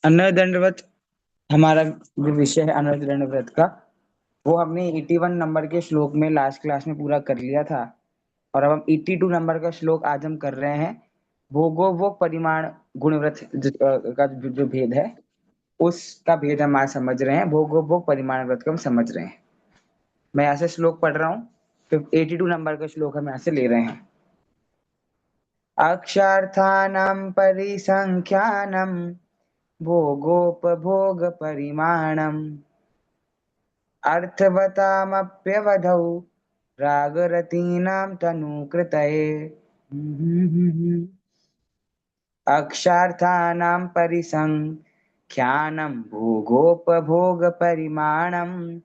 Owner दंडवत हमारा जो विषय है अनर दंडवत का, वो हमने 81 नंबर के श्लोक में लास्ट क्लास में पूरा कर लिया था। और अब हम 82 नंबर का श्लोक आज हम कर रहे हैं। भोगो वो परिमाण गुणव्रत का जो भेद है, उसका भेद हम आज समझ रहे हैं। भोगो वो परिमाण व्रत को हम समझ रहे हैं। मैं यहाँ से श्लोक पढ़ रहा हूँ। तो 82 नंबर का श्लोक हम यहाँ से ले रहे हैं। अक्षार्थानां परिसंख्यानं भोगोपभोग परिमाणम् अर्थवतामप्यवधौ रागरतीनां तनूकृतये। अक्षार्थानां परिसंख्यानं भोगोपभोग परिमाणम।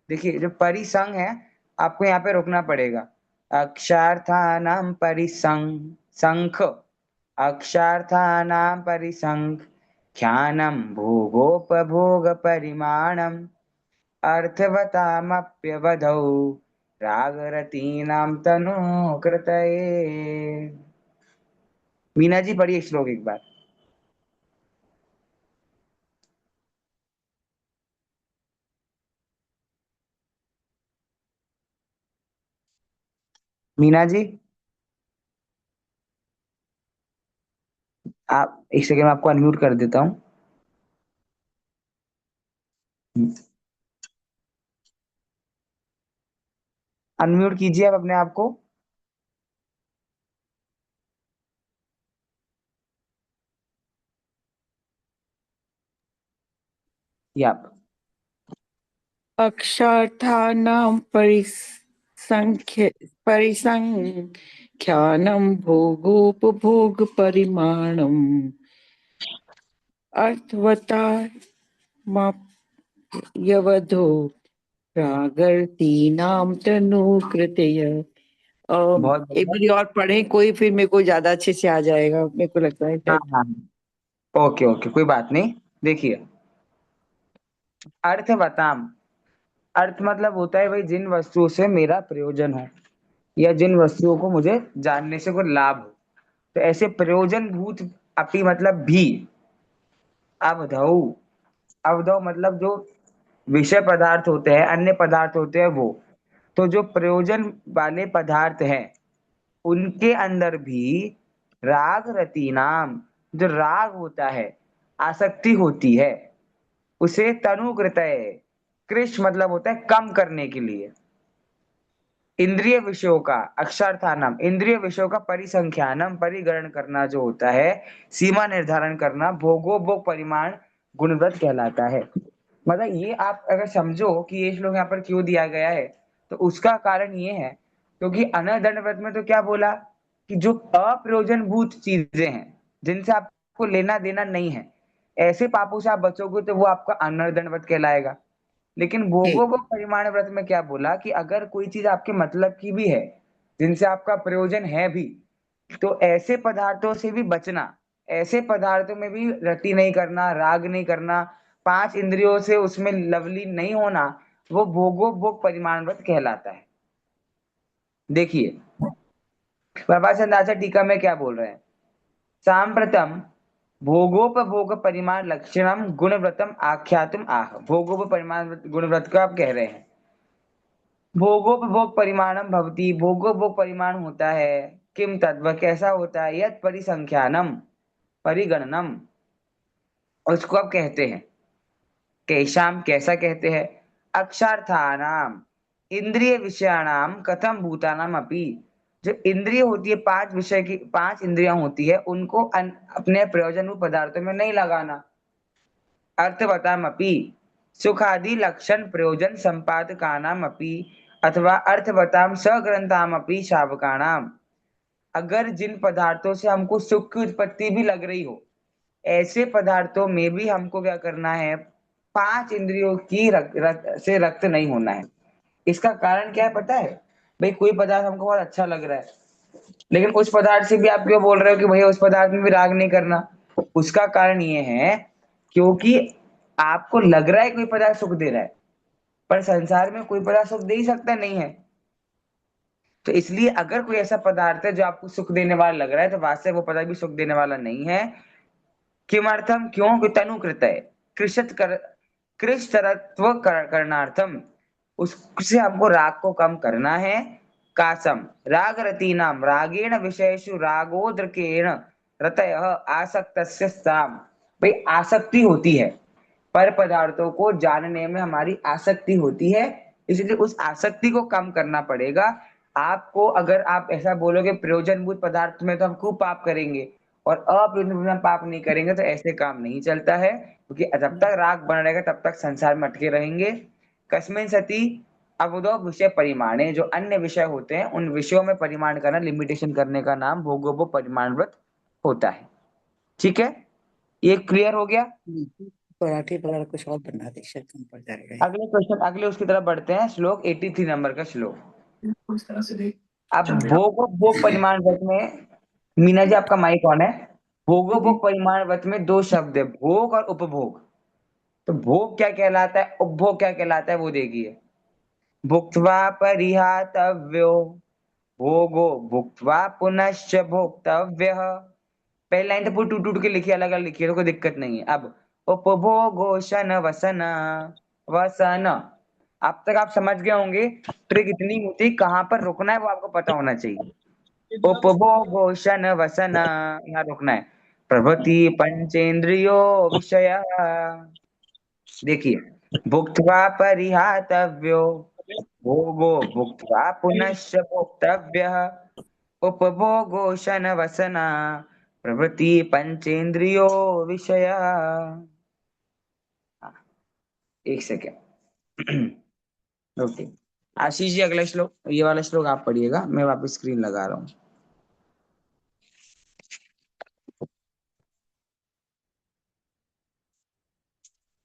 देखिए, जो परिसंग है, आपको यहाँ पे रोकना पड़ेगा। अक्षार्थानां परिसंग संख, अक्षार्थानां परिसंख्यानं भोगोपभोग परिमाणम अर्थवतामप्यवधौ रागरतीनां तनु कृतये। मीना जी पढ़िए श्लोक एक बार। मीना जी, आप एक सेकंड में आपको अनम्यूट कर देता हूँ। अनम्यूट कीजिए आप अपने आप को। ये आप। अक्षार्थानां परिसंख्यानं भोगोपभोगपरिमाणम् अर्थवत्तामप्यवधो प्रागर्तीनां तनूकृतय। बहुत एक बढ़िया। बारी और पढ़ें कोई, फिर मेरे को ज्यादा अच्छे से आ जाएगा, मेरे को लगता है हाँ शायद। हाँ, ओके ओके, कोई बात नहीं। देखिए, अर्थ बताम। अर्थ मतलब होता है भाई जिन वस्तुओं से मेरा प्रयोजन हो, या जिन वस्तुओं को मुझे जानने से कोई लाभ हो। तो ऐसे प्रयोजन भूत अपी मतलब भी। अवधौ, अवधौ मतलब जो विषय पदार्थ होते हैं, अन्य पदार्थ होते हैं वो। तो जो प्रयोजन वाले पदार्थ हैं, उनके अंदर भी राग रति नाम, जो राग होता है, आसक्ति होती है, उसे तनुकृतय। कृष मतलब होता है कम करने के लिए। इंद्रिय विषयों का, अक्षार्थानम इंद्रिय विषयों का परिसंख्यानम परिगणन करना जो होता है, सीमा निर्धारण करना, भोगो भोग परिमाण गुणव्रत कहलाता है। मतलब ये आप अगर समझो कि ये श्लोक यहाँ पर क्यों दिया गया है, तो उसका कारण ये है क्योंकि अनदंड व्रत में तो क्या बोला कि जो अप्रयोजनभूत चीजें हैं, जिनसे आपको लेना देना नहीं है, ऐसे पापों से आप बचोगे तो वो आपका अनदंड व्रत कहलाएगा। लेकिन जी। भोगों को परिमाण व्रत में क्या बोला कि अगर कोई चीज आपके मतलब की भी है, जिनसे आपका प्रयोजन है भी, तो ऐसे पदार्थों से भी बचना। ऐसे पदार्थों में भी रति नहीं करना, राग नहीं करना, पांच इंद्रियों से उसमें लवलीन नहीं होना, वो भोगो भोग परिमाण व्रत कहलाता है। देखिए, प्रभाषण दास टीका में क्या बोल रहे हैं। सांप्रतम भोगोपभोग परिमाण लक्षणम गुणव्रतम आख्यातुम आह। भोगोप परिमाण गुणव्रत को आप कह रहे हैं। भोगोपभोग परिमाणम भवति, भोगोपभोग परिमाण होता है। किम तद्व कैसा होता है, यत परिसंख्यानम परिगणनम, उसको आप कहते हैं। कैशाम कैसा कहते हैं। अक्षार्थानाम इंद्रिय विषयाणाम कथम भूतानाम अपि। जो इंद्रिय होती है, पांच विषय की पांच इंद्रियां होती है, उनको अपने प्रयोजन पदार्थों में नहीं लगाना। अर्थवताम अपि सुखादि लक्षण प्रयोजन संपादकानाम अपि, अथवा अर्थवताम सग्रंथाम अपि शावकाणाम। अगर जिन पदार्थों से हमको सुख की उत्पत्ति भी लग रही हो, ऐसे पदार्थों में भी हमको क्या करना है, पांच इंद्रियों की से रक्त नहीं होना है। इसका कारण क्या है पता है। भाई कोई पदार्थ हमको बहुत अच्छा लग रहा है, लेकिन उस पदार्थ से भी आप क्यों बोल रहे हो कि भैया उस पदार्थ में भी राग नहीं करना। उसका कारण ये है क्योंकि आपको लग रहा है कोई पदार्थ सुख दे रहा है, पर संसार में कोई पदार्थ सुख दे ही सकता नहीं है। तो इसलिए अगर कोई ऐसा पदार्थ है जो आपको सुख देने वाला लग रहा है, तो वास्तव में वो पदार्थ भी सुख देने वाला नहीं है। किमर्थम क्यों कि तनुकृत है कृषत कर कृष्णतरत्व करणार्थम, उससे हमको राग को कम करना है। कासम राग रतीनाम रागेण विषयेषु रागोद्रकेण रतय आसक्तस्य साम। भाई आसक्ति होती है, पर पदार्थों को जानने में हमारी आसक्ति होती है, इसलिए उस आसक्ति को कम करना पड़ेगा आपको। अगर आप ऐसा बोलोगे प्रयोजनभूत पदार्थ में तो हम खूब पाप करेंगे और अप्रयोजनभूत में हम पाप नहीं करेंगे, तो ऐसे काम नहीं चलता है, क्योंकि जब तक राग बना रहेगा तब तक संसार में अटके रहेंगे। कस्मिन सती अवधो विषय परिमाणे, जो अन्य विषय होते हैं उन विषयों में परिमाण करना, लिमिटेशन करने का नाम भोगोपो परिमाण व्रत होता है। ठीक है, ये क्लियर हो गया। पराठे वगैरह कुछ और बना दे, शायद कम पड़ जाएगा ये। अगले क्वेश्चन, अगले उसकी तरफ बढ़ते हैं। श्लोक 83 नंबर का श्लोक। उस तरह से देख। अब चल बेटा। भोग और भोग परिमाण व्रत में, मीना जी आपका माइक ऑन है। भोग और भोग परिमाण व्रत में दो शब्द है, भोग और उपभोग। तो भोग क्या कहलाता है, उपभोग क्या कहलाता है, वो देखिए। भुक्त्वा परिहातव्यो भोगो भुक्त्वा पुनश्च भोक्तव्यः। पहली लाइन तो पूरी टूट टूट के लिखी, अलग अलग लिखी है, तो कोई दिक्कत नहीं है। अब उपभोगो शन वसन वसन, अब तक आप समझ गए होंगे। ट्रिक इतनी होती है, कहाँ पर रुकना है वो आपको पता होना चाहिए। उपभोगो शन वसन, यहाँ रुकना है। प्रभृति पंचेंद्रियो विषय, देखिए। भुक्त्वा परिहातव्यो भोगो भुक्त्वा पुनश्च भोक्तव्यः, उपभोगो शन वसना प्रभृति पंचेंद्रियो विषय। एक सेकेंड। ओके, आशीष जी अगला श्लोक, ये वाला श्लोक आप पढ़िएगा, मैं वापस स्क्रीन लगा रहा हूँ।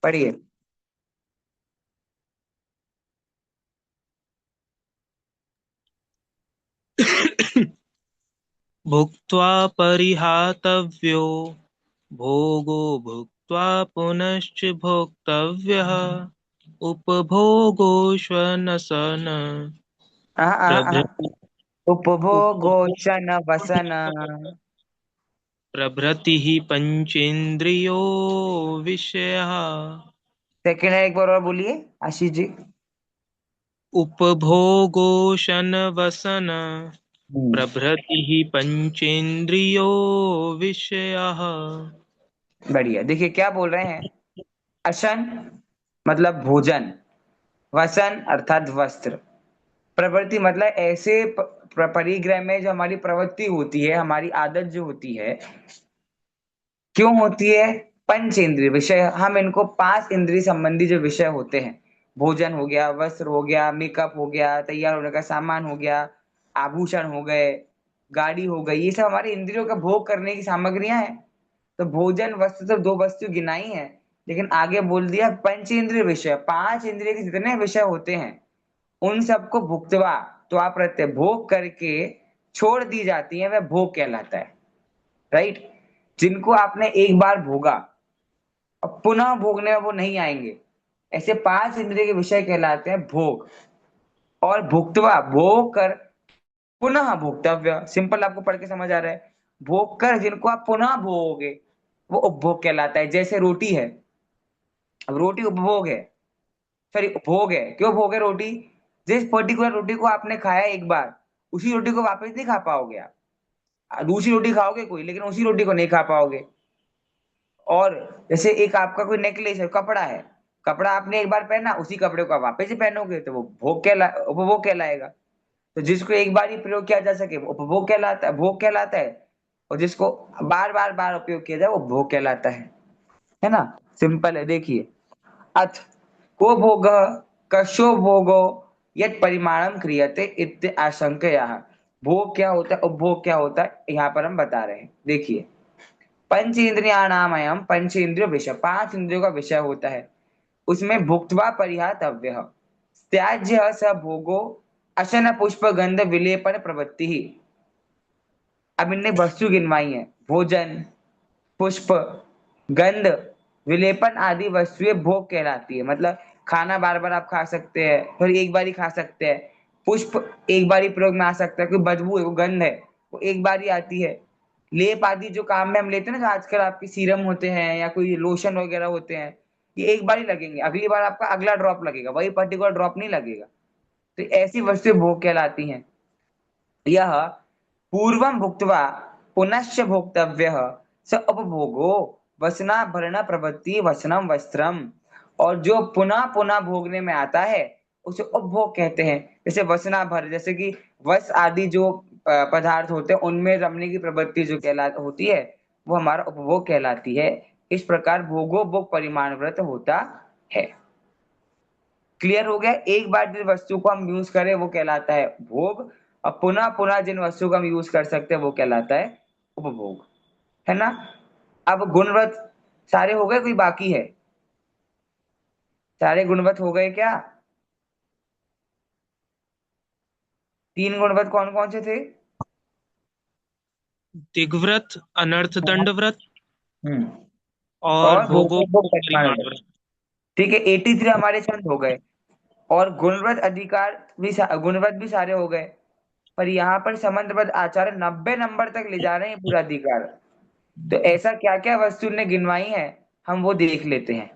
पढ़िए। भुक्त्वा परिहातव्यो भोगो भुक्त्वा पुनश्च भोक्तव्यः उपभोगोष्वनशन प्रभृति उपभोगो शन वसन, प्रभृतिः पंचेन्द्रियो विषयः। सेकेंड है, एक बार और बोलिए आशीष जी। उपभोगोशनवसन हम्म, प्रभृतिः पंचेन्द्रियो विषयः। बढ़िया। देखिए क्या बोल रहे हैं। अशन मतलब भोजन, वसन अर्थात वस्त्र, प्रवृत्ति मतलब ऐसे परिग्रह में जो हमारी प्रवृत्ति होती है, हमारी आदत जो होती है, क्यों होती है। पंच इंद्रिय विषय, हम इनको पांच इंद्रिय संबंधी जो विषय होते हैं, भोजन हो गया, वस्त्र हो गया, मेकअप हो गया, तैयार होने का सामान हो गया, आभूषण हो गए, गाड़ी हो गई, ये सब हमारे इंद्रियों का भोग करने की सामग्रियां हैं। तो भोजन वस्त्र तो दो वस्तु गिनाई है, लेकिन आगे बोल दिया पंच इंद्रिय विषय, पांच इंद्रिय के जितने विषय होते हैं उन सबको भुक्तवा, तो आप रहते भोग करके छोड़ दी जाती है, वह भोग कहलाता है। राइट, जिनको आपने एक बार भोगा और पुनः भोगने में वो नहीं आएंगे, ऐसे पांच इंद्रिय के विषय कहलाते हैं भोग। और भुक्तवा भोग कर पुनः भोक्तव्य, सिंपल आपको पढ़ के समझ आ रहा है। भोग कर जिनको आप पुनः भोगोगे वो उपभोग कहलाता है। जैसे रोटी है, अब रोटी उपभोग है, सॉरी भोग है। क्यों भोग है रोटी, जिस पर्टिकुलर रोटी को आपने खाया एक बार, उसी रोटी को वापस नहीं खा पाओगे आप। दूसरी रोटी खाओगे कोई, लेकिन उसी रोटी को नहीं खा पाओगे। और जैसे एक आपका कोई नेकलेस है, कपड़ा है, कपड़ा आपने एक बार पहना, उसी कपड़े को आप वापस ही पहनोगे तो वो उपभोग कहलाएगा। तो जिसको एक बार ही प्रयोग किया जा सके वो उपभोग कहलाता है, भोग कहलाता है। और जिसको बार बार बार उपयोग किया जाए वो भोग कहलाता है ना। सिंपल है, देखिए। अथ को भोग कशो भोगो यत परिमाणम क्रियते इत्य आशंकया। भोग क्या होता है, उपभोग क्या होता है, यहाँ पर हम बता रहे हैं। देखिए, पंच इंद्रियाणामयम पंच इंद्रिय विषय, पांच इंद्रियों का विषय होता है। उसमें भुक्त्वा परिहातव्य त्याज्य स भोगो अशन पुष्प गंध विलेपन प्रवृत्ति ही। अब इनने वस्तु गिनवाई है, भोजन, पुष्प, गंध, विलेपन आदि वस्तुएं भोग कहलाती है। मतलब खाना बार बार आप खा सकते हैं, फिर एक बार ही खा सकते हैं। पुष्प एक बार ही प्रयोग में आ सकता है, कोई बदबू है, वो गंध है, वो एक बार ही आती है। लेप आदि जो काम में हम लेते हैं ना, जो आजकल आपके सीरम होते हैं या कोई लोशन वगैरह होते हैं, ये एक बार ही लगेंगे, अगली बार आपका अगला ड्रॉप लगेगा, वही पर्टिकुलर ड्रॉप नहीं लगेगा। तो ऐसी वस्तुएं भोग कहलाती हैं। यह पूर्वं भुक्त्वा पुनश्च भोक्तव्यः स उपभोगो वसनाभरण प्रवृत्ति वसनम वस्त्रम। और जो पुनः पुनः भोगने में आता है उसे उपभोग कहते हैं। जैसे वसनाभर, जैसे कि वस आदि जो पदार्थ होते हैं उनमें रमने की प्रवृत्ति जो कहला होती है वो हमारा उपभोग कहलाती है। इस प्रकार भोगो भोग परिमाण व्रत होता है। क्लियर हो गया? एक बार जिस वस्तु को हम यूज करें वो कहलाता है भोग, और पुनः पुनः जिन वस्तु को हम यूज कर सकते हैं वो कहलाता है उपभोग, है ना? अब गुणवत सारे हो गए, कोई बाकी है? सारे गुणवत हो गए क्या? 3 गुणवत कौन कौन से थे? दिग्व्रत, अनर्थ दंड व्रत हम्म। और और भोगो भोगो भोग परिमाण परिमाण व्रत। व्रत। ठीक है, 83 हमारे छंद हो गए। और गुणवत अधिकार भी गुणवत भी सारे हो गए। पर यहाँ पर समंतबद्ध आचार्य 90 नंबर तक ले जा रहे हैं पूरा अधिकार। तो ऐसा क्या क्या वस्तु ने गिनवाई है हम वो देख लेते हैं।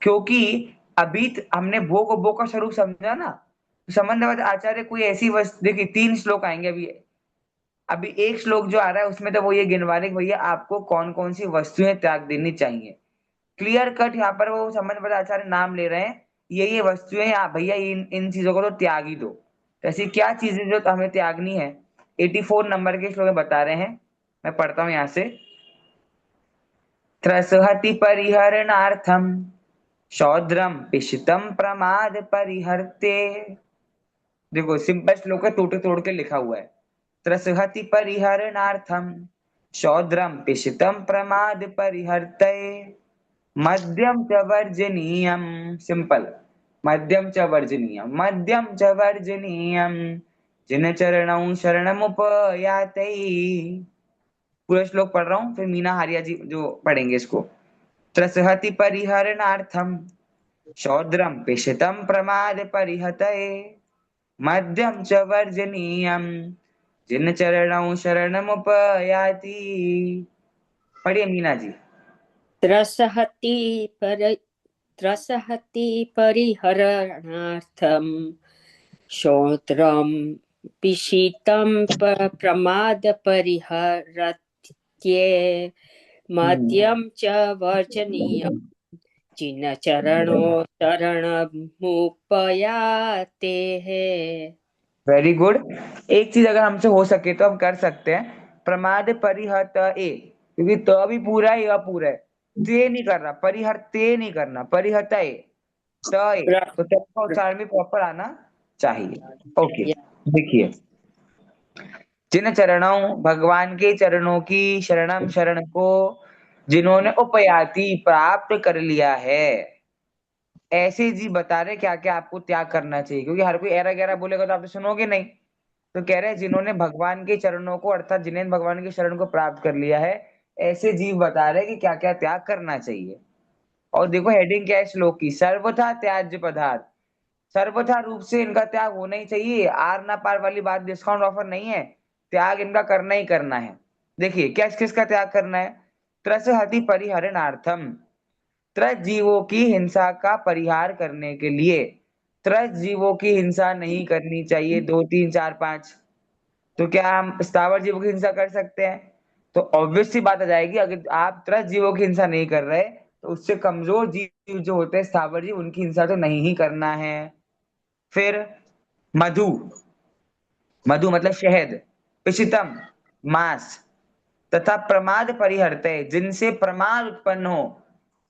क्योंकि अभी हमने भोग और भोग का स्वरूप समझा ना, तो संबंधवत आचार्य कोई ऐसी वस्तु, देखिए 3 श्लोक आएंगे अभी। अभी एक श्लोक जो आ रहा है उसमें तो वो ये गिनवा रहे कि भैया आपको कौन कौन सी वस्तुएं त्याग देनी चाहिए। क्लियर कट यहाँ पर वो संबंधवत आचार्य नाम ले रहे हैं, ये वस्तुएं आप भैया इन इन चीजों को तो त्याग ही दो। तो ऐसी क्या चीजें जो हमें त्यागनी है, 84 नंबर के श्लोक में बता रहे हैं। मैं पढ़ता हूं यहाँ से। त्रसहति परिहरणार्थम शौद्रम पिशितम प्रमाद परिहर्ते। देखो सिंपल श्लोक है, तोड़ तोड़ के लिखा हुआ है। त्रसहति परिहरणार्थम शौद्रम पिशितम प्रमाद परिहर्ते मध्यम च वर्जनीयम। सिंपल। मध्यम च वर्जनीयम, मध्यम च वर्जनीयम जिन चरणौ शरणमुपयाते। पूरा श्लोक पढ़ रहा हूँ, फिर मीना हारिया जी जो पढ़ेंगे इसको। त्रसहति परिहरणार्थम शौद्रम पिशितम प्रमाद परिहतये मध्यम च वर्जनीयम जिन चरणौ शरणमुपयाति। पढ़िए मीना जी। त्रसहति पर त्रसहति परिहरणार्थं श्रोत्रं पिशितं प्रमाद परिहरत्ये मद्यं च वर्जनीयं जिन चरणो शरणमुपयाते है। Very good. एक चीज अगर हमसे हो सके तो हम कर सकते हैं, प्रमाद परिहत ए, क्योंकि त भी पूरा है, अपूरा है। ते नहीं करना, परिहर ते नहीं करना, परिहत ए, त ए, तो त का उच्चारण भी प्रॉपर आना चाहिए। ओके, देखिए। जिन चरणों, भगवान के चरणों की शरणम, शरण को जिन्होंने उपयाति प्राप्त कर लिया है, ऐसे जी बता रहे क्या क्या आपको त्याग करना चाहिए। क्योंकि हर कोई ऐरा गैरा बोलेगा तो आप तो सुनोगे नहीं। तो कह रहे हैं जिन्होंने भगवान के चरणों को, अर्थात जिन्हें भगवान के शरण को प्राप्त कर लिया है, ऐसे जीव बता रहे हैं कि क्या क्या त्याग करना चाहिए। और देखो हेडिंग क्या है श्लोक की, सर्वथा त्याज्य पदार्थ। सर्वथा रूप से इनका त्याग होना ही चाहिए, आर ना पार वाली बात, डिस्काउंट ऑफर नहीं है, त्याग इनका करना ही करना है। देखिए क्या किसका त्याग करना है। त्रसहति परिहरणार्थम, त्रस्त जीवों की हिंसा का परिहार करने के लिए। त्रस्त जीवों की हिंसा नहीं करनी चाहिए, 2 3 4 5। तो क्या हम स्थावर जीवों की हिंसा कर सकते हैं? तो ऑब्वियस सी बात आ जाएगी, अगर आप त्रस्त जीवों की हिंसा नहीं कर रहे तो उससे कमजोर जीव जो होते हैं स्थावर जीव, उनकी हिंसा तो नहीं ही करना है। फिर मधु, मधु मतलब शहद, पिशितम मांस, तथा प्रमाद परिहरते, जिनसे प्रमाद उत्पन्न हो,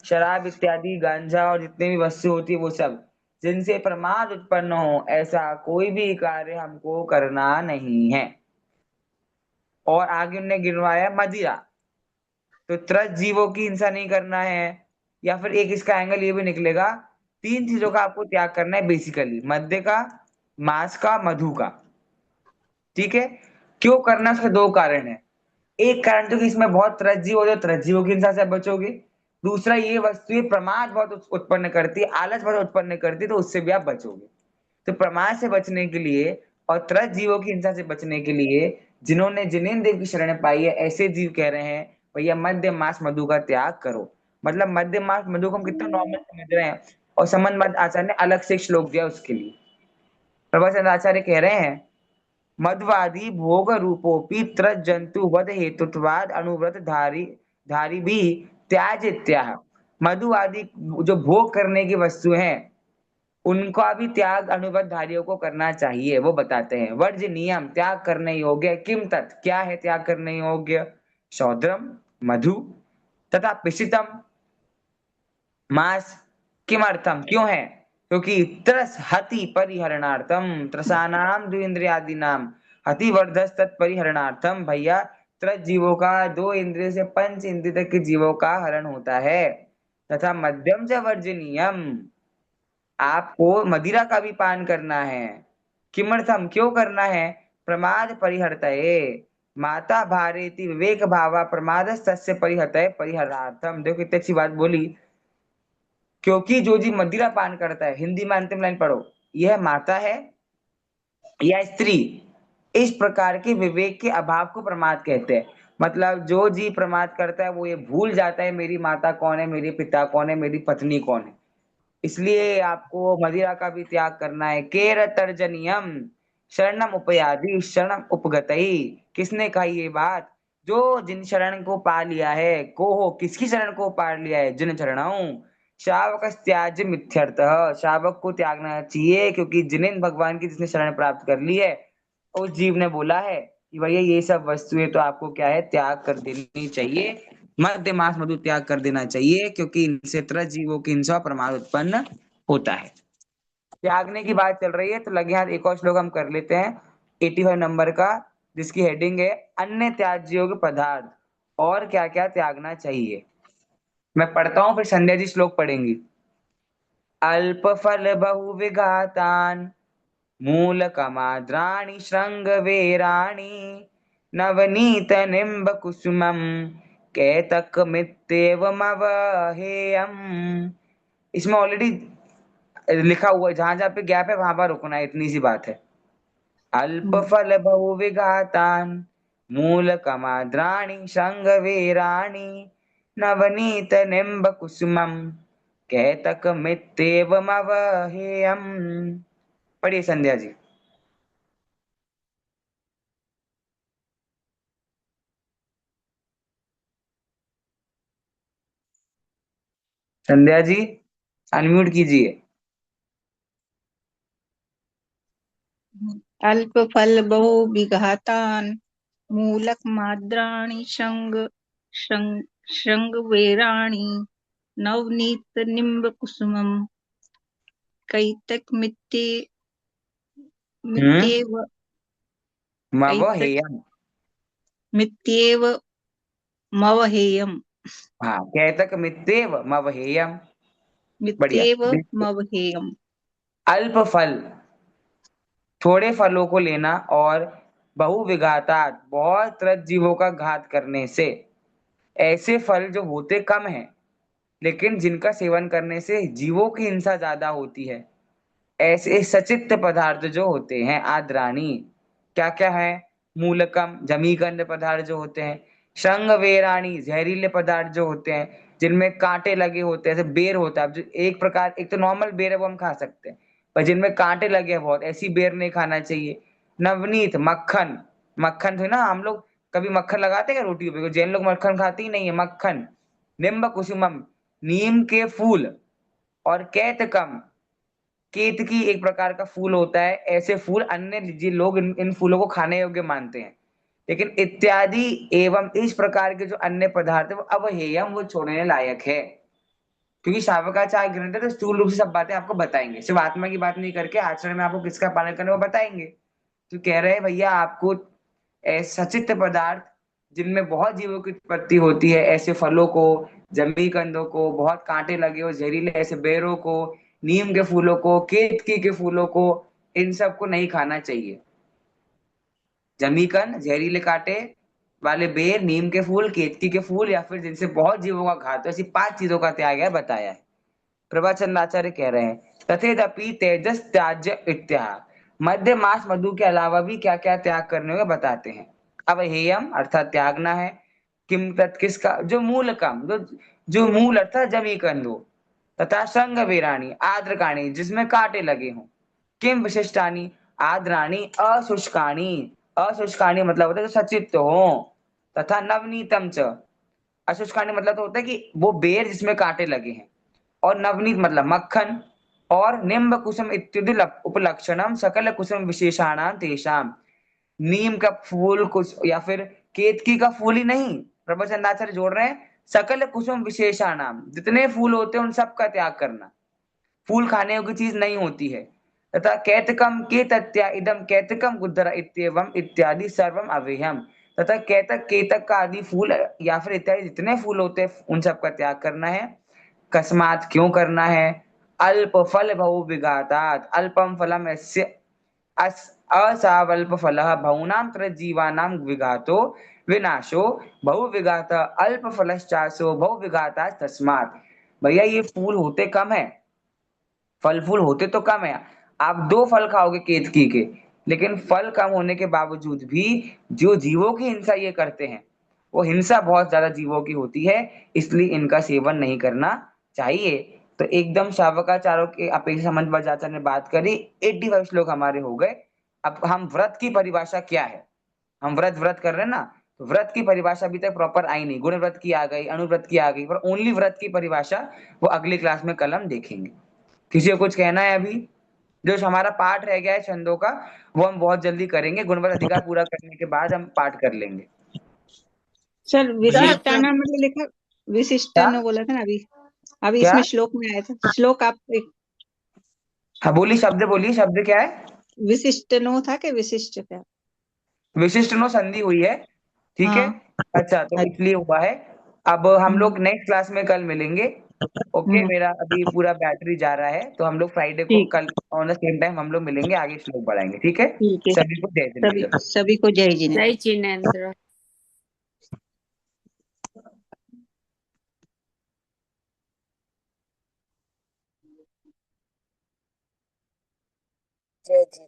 शराब इत्यादि, गांजा और जितने भी वस्तु होती है वो सब, जिनसे प्रमाद उत्पन्न हो, ऐसा कोई भी कार्य हमको करना नहीं है। और आगे उन्होंने गिनवाया मदिरा, तो त्रस्त जीवों की हिंसा नहीं करना है। या फिर एक इसका एंगल ये भी निकलेगा, 3 चीजों का आपको त्याग करना है बेसिकली, मद्य का, मांस का, मधु का। ठीक है, क्यों करना, उसके 2 कारण है। एक कारण तो कि इसमें बहुत त्रस्त जीव हो, जो त्रस्त जीवों की हिंसा से आप बचोगे। दूसरा, ये वस्तुएं प्रमाद बहुत उत्पन्न करती है, आलस बहुत उत्पन्न करती है, तो उससे भी आप बचोगे। तो प्रमाद से बचने के लिए और त्रस्त जीवों की हिंसा से बचने के लिए जिन्होंने जिनेन्द्र देव की शरण पाई है ऐसे जीव कह रहे हैं भैया मध्य मास मधु का त्याग करो। मतलब मध्य मास मधु को हम कितना नॉर्मल समझ रहे हैं, और संबंध मत आचार्य ने अलग से एक श्लोक दिया उसके लिए। प्रभाचंद आचार्य कह रहे हैं मध्वादि भोग रूपोपि त्रज जंतु वध हेतुत्वाद अनुव्रत धारी धारी भी त्याज इत्याह। मधु आदि जो भोग करने की वस्तु हैं उनका भी त्याग अनुबंधधारियों को करना चाहिए, वो बताते हैं। वर्ज नियम त्याग करने योग्य किम तत् क्या है त्याग करने योग्य, शौद्रम मधु तथा पिशितम मांस। किमर्थम क्यों है, क्योंकि त्रस हति परिहरणार्थम त्रसानाम द्विंद्रियादीनाम हतिवर्धस तत्परिहरणार्थम। भैया त्रस जीवों का 2 इंद्रिय से 5 इंद्रिय तक के जीवों का हरण होता है। तथा मध्यम च वर्जनीयम आपको मदिरा का भी पान करना है। किमर्थम क्यों करना है, प्रमाद परिहर्तये माता भारेति विवेक भावा प्रमाद तस्य परिहतये परिहरार्थम। देखो कितनी अच्छी बात बोली, क्योंकि जो जी मदिरा पान करता है, हिंदी में अंतिम लाइन पढ़ो, यह माता है या स्त्री। इस प्रकार के विवेक के अभाव को प्रमाद कहते हैं। मतलब जो जी प्रमाद करता है वो ये भूल जाता है मेरी माता कौन है, मेरे पिता कौन है, मेरी पत्नी कौन है। इसलिए आपको मदिरा का भी त्याग करना है। केर तर्जनियम शरणम उपयादि शरणम उपगतई। किसने कहा ये बात, जो जिन शरण को पा लिया है। को हो किसकी शरण को पा लिया है, जिन शरणों शावक त्याज मिथ्यर्थ। शावक को त्यागना चाहिए क्योंकि जिन भगवान की जिसने शरण प्राप्त कर ली है उस जीव ने बोला है कि भैया ये सब वस्तुएं तो आपको क्या है त्याग कर देनी चाहिए। मध्य मास मधु त्याग कर देना चाहिए क्योंकि इनसे त्रस जीवों की हिंसा प्रमाद उत्पन्न होता है। त्यागने की बात चल रही है तो लगे हाथ एक और श्लोक हम कर लेते हैं 85 नंबर का, जिसकी हेडिंग है अन्य त्याज्य योग्य पदार्थ और क्या क्या त्यागना चाहिए। मैं पढ़ता हूं फिर संध्या जी श्लोक पढ़ेंगी। अल्प फल बहु विघातान मूल कमाद्राणि श्रृंग वेराणि नवनीत निम्ब कुसुमम कैतक मित्येवमवहेयम। इसमें ऑलरेडी लिखा हुआ है, जहां जहां पे गैप है वहां पर रुकना है, इतनी सी बात है। अल्प फल बहु विघातान मूल कमाद्राणि श्रृंग वेराणि नवनीत निम्ब कुसुमम कैतक मित्येवमवहेयम। पढ़िए संध्या जी। संध्या जी अनम्यूट कीजिए। अल्प फल बहु विघातान मूलक माद्राणि शृंग वेराणि नवनीत निम्ब कुसुमम कैतक मित्येव मवहेयम। मित्येव मवहेयम हाँ कैतक मित्येव मवहेयम। बढ़िया। मित्येव मवहेयम। अल्प फल थोड़े फलों को लेना और बहुविघातात बहुत त्रस्त जीवों का घात करने से। ऐसे फल जो होते कम हैं लेकिन जिनका सेवन करने से जीवों की हिंसा ज्यादा होती है, ऐसे सचित्त पदार्थ जो होते हैं आद्राणी, क्या क्या है, मूलकम जमीकंद पदार्थ जो होते हैं, श्रृंग वेराणी जहरीले पदार्थ जो होते हैं जिनमें कांटे लगे होते हैं, जैसे बेर होता है। अब जो एक प्रकार, एक तो नॉर्मल बेर है वो हम खा सकते हैं, पर जिनमें कांटे लगे हैं बहुत, ऐसी बेर नहीं खाना चाहिए। नवनीत मक्खन, मक्खन थे ना, हम लोग कभी मक्खन लगाते हैं रोटी पे, जैन लोग मक्खन खाते ही नहीं है, मक्खन। निम्ब कुसुमम नीम के फूल, और कैतकम केतकी एक प्रकार का फूल होता है। ऐसे फूल अन्य जी लोग इन फूलों को खाने योग्य मानते हैं, लेकिन इत्यादि एवं इस प्रकार के जो अन्य पदार्थ है वो अवहेयम, वो छोड़ने लायक है। क्योंकि शावकाचार्य ग्रंथ है तो स्थूल रूप से सब बातें आपको बताएंगे, सिर्फ आत्मा की बात नहीं करके आचरण में आपको किसका पालन करना है वो बताएंगे। तो कह रहे हैं भैया आपको सचित्र पदार्थ जिनमें बहुत जीवों की उत्पत्ति होती है, ऐसे फलों को, जमी कंदों को, बहुत कांटे लगे हो जहरीले ऐसे बेरों को, नीम के फूलों को, केतकी के फूलों को, इन सबको नहीं खाना चाहिए। जमीकंद जहरीले कांटे वाले बेर, नीम के फूल, केतकी के फूल, या फिर जिनसे बहुत जीवों का घात हो, ऐसी 5 चीजों का त्याग है बताया है। प्रभाचंद आचार्य कह रहे हैं तथेदपि तेजस त्याज्य इत्याह। मध्य मास मधु के अलावा भी क्या क्या त्याग करने होंगे बताते हैं। अवहेयम अर्थात त्यागना है, किम तत् किसका, जो मूलकम, जो मूल अर्थात जमी कंदो, तथा संग वीराणी आद्रकाणी जिसमें कांटे लगे हों, किम विशिष्टानी आद्राणी अशुष्काणी, अशुष्काणी मतलब होता है जो सचित्त हो, तथा नवनीतम च, अशुष्काणी मतलब तो होता है कि वो बेर जिसमें कांटे लगे हैं, और नवनीत मतलब मक्खन, और निम्ब कुसुम इत्युदि उपलक्षणम सकल कुसुम विशेषाणाम तेषाम, नीम का फूल कुछ या फिर केतकी का फूल ही नहीं, प्रभुचंदाचार्य जोड़ रहे हैं सकल कुसुम विशेषाणाम, जितने फूल होते हैं उन सब का त्याग करना, फूल खाने योग्य चीज नहीं होती है, तथा कैतकम के तत्या इदम कैतकम गुद्धर इत्येवम इत्यादि सर्वम अवेयम, तथा कैतक केतक का आदि फूल या फिर इत्यादि जितने फूल होते हैं उन सब का त्याग करना है। कस्मात क्यों करना है, अल्प फल बहु विघातात्, अल्पम फलम यस्य असावल्प फलः बहुनां जीवानां विघातो विनाशो बहुविघात अल्प फलश्चासो बहुविघातात् तस्मात्। भैया ये फूल होते कम है, फल फूल होते तो कम है, आप 2 फल खाओगे केतकी के, लेकिन फल कम होने के बावजूद भी जो जीवों की हिंसा ये करते हैं, वो हिंसा बहुत ज्यादा जीवों की होती है, इसलिए इनका सेवन नहीं करना चाहिए। तो एकदम शावकाचारों के अपेक्षा समझ बजाचार्य ने बात करी, 85 श्लोक हमारे हो गए। अब हम व्रत की परिभाषा क्या है, हम व्रत व्रत कर रहे हैं ना, तो व्रत की परिभाषा अभी तक प्रॉपर आई नहीं, गुण व्रत की आ गई, अनुव्रत की आ गई, पर ओनली व्रत की परिभाषा वो अगली क्लास में कल हम देखेंगे। किसी को कुछ कहना है अभी, जो हमारा पाठ रह गया है छंदों का, वो हम बहुत जल्दी करेंगे, गुणवत्ता अधिकार पूरा करने के बाद हम पाठ कर लेंगे। सर भैया विशिष्टाना मतलब लिखा, क्या विशिष्टनो बोला था ना अभी, अभी क्या इसमें श्लोक में आया था श्लोक, आप एक हाँ बोलिए, शब्द क्या है? विशिष्टनो था कि विशिष्ट क्या? विशिष्ट नो संधि हुई है, ठीक है। हाँ। अच्छा, तो अच्छा। इसलिए हुआ है। अब हम हम्म। लोग नेक्स्ट क्लास में कल मिलेंगे। ओके, हम्म। मेरा अभी पूरा बैटरी जा रहा है, तो हम लोग फ्राइडे को ठीक, कल ऑन द सेम टाइम हम लोग मिलेंगे, आगे श्लोक बढ़ाएंगे, ठीक है। ठीक है। सभी को जय सभी जिनेंद्र। सभी को जय जिनेन्द्र। जय जिनेन्द्र। जय जी।